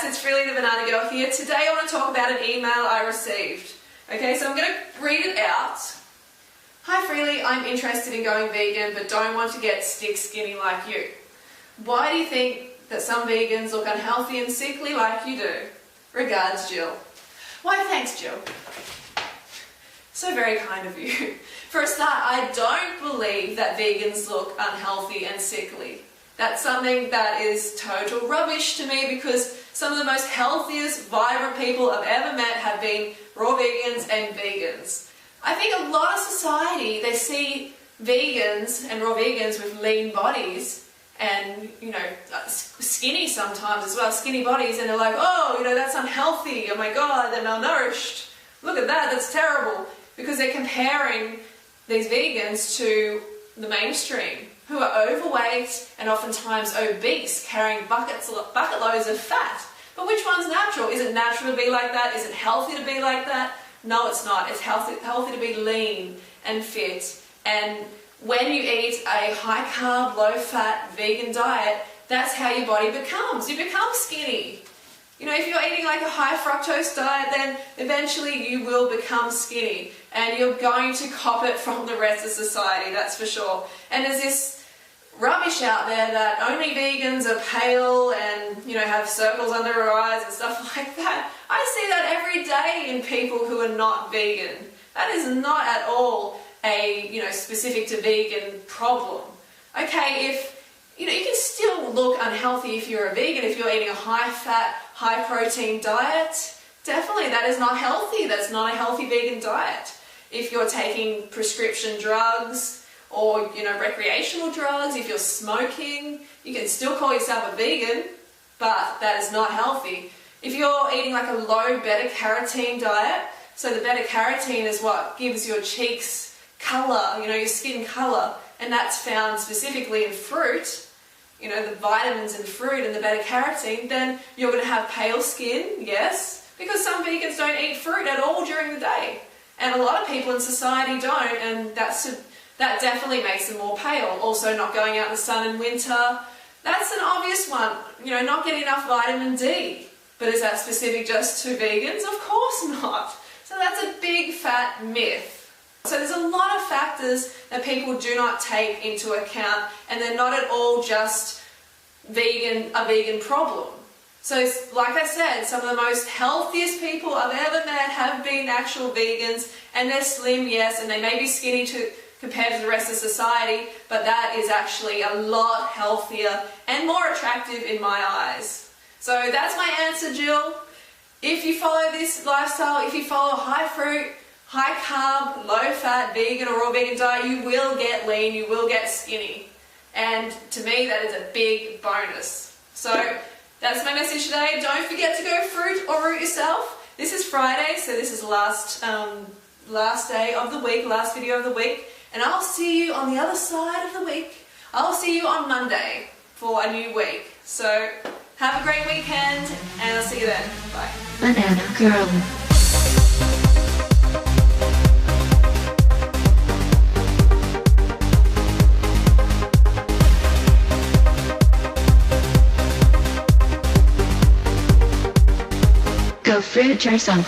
it's Freelee the Banana Girl here. Today I want to talk about an email I received. Okay, so I'm going to read it out. Hi Freelee, I'm interested in going vegan but don't want to get stick skinny like you. Why do you think that some vegans look unhealthy and sickly like you do? Regards, Jill. Why, thanks, Jill. So very kind of you. For a start, I don't believe that vegans look unhealthy and sickly. That's something that is total rubbish to me because some of the most healthiest, vibrant people I've ever met have been raw vegans and vegans. I think a lot of society, they see vegans and raw vegans with lean bodies and, you know, skinny sometimes as well, skinny bodies, and they're like, oh, you know, that's unhealthy, oh my god, they're malnourished, look at that, that's terrible, because they're comparing these vegans to the mainstream, who are overweight and oftentimes obese, carrying bucket loads of fat. But which one's natural? Is it natural to be like that? Is it healthy to be like that? No, it's not. It's healthy to be lean and fit. And when you eat a high-carb, low-fat vegan diet, that's how your body becomes. You become skinny. You know, if you're eating like a high-fructose diet, then eventually you will become skinny. And you're going to cop it from the rest of society, that's for sure. And there's this rubbish out there that only vegans are pale and, you know, have circles under their eyes and stuff like that. I see that every day in people who are not vegan. That is not at all a, you know, specific to vegan problem. Okay, if, you know, you can still look unhealthy if you're a vegan, if you're eating a high-fat, high-protein diet. Definitely, that is not healthy. That's not a healthy vegan diet. If you're taking prescription drugs or, you know, recreational drugs, if you're smoking, you can still call yourself a vegan, but that is not healthy. If you're eating like a low beta-carotene diet, so the beta-carotene is what gives your cheeks colour, you know, your skin colour, and that's found specifically in fruit, you know, the vitamins in fruit and the beta-carotene, then you're going to have pale skin, yes, because some vegans don't eat fruit at all during the day. And a lot of people in society don't, and that definitely makes them more pale. Also, not going out in the sun in winter. That's an obvious one. You know, not getting enough vitamin D. But is that specific just to vegans? Of course not. So that's a big fat myth. So there's a lot of factors that people do not take into account, and they're not at all just a vegan problem. So, like I said, some of the most healthiest people I've ever met have been actual vegans, and they're slim, yes, and they may be skinny compared to the rest of society, but that is actually a lot healthier and more attractive in my eyes. So that's my answer, Jill. If you follow this lifestyle, if you follow a high fruit, high carb, low fat, vegan or raw vegan diet, you will get lean, you will get skinny. And to me, that is a big bonus. So that's my message today. Don't forget to go fruit or root yourself. This is Friday, so this is last day of the week, last video of the week. And I'll see you on the other side of the week. I'll see you on Monday for a new week. So have a great weekend, and I'll see you then. Bye. Banana Girl. Go fruit yourself.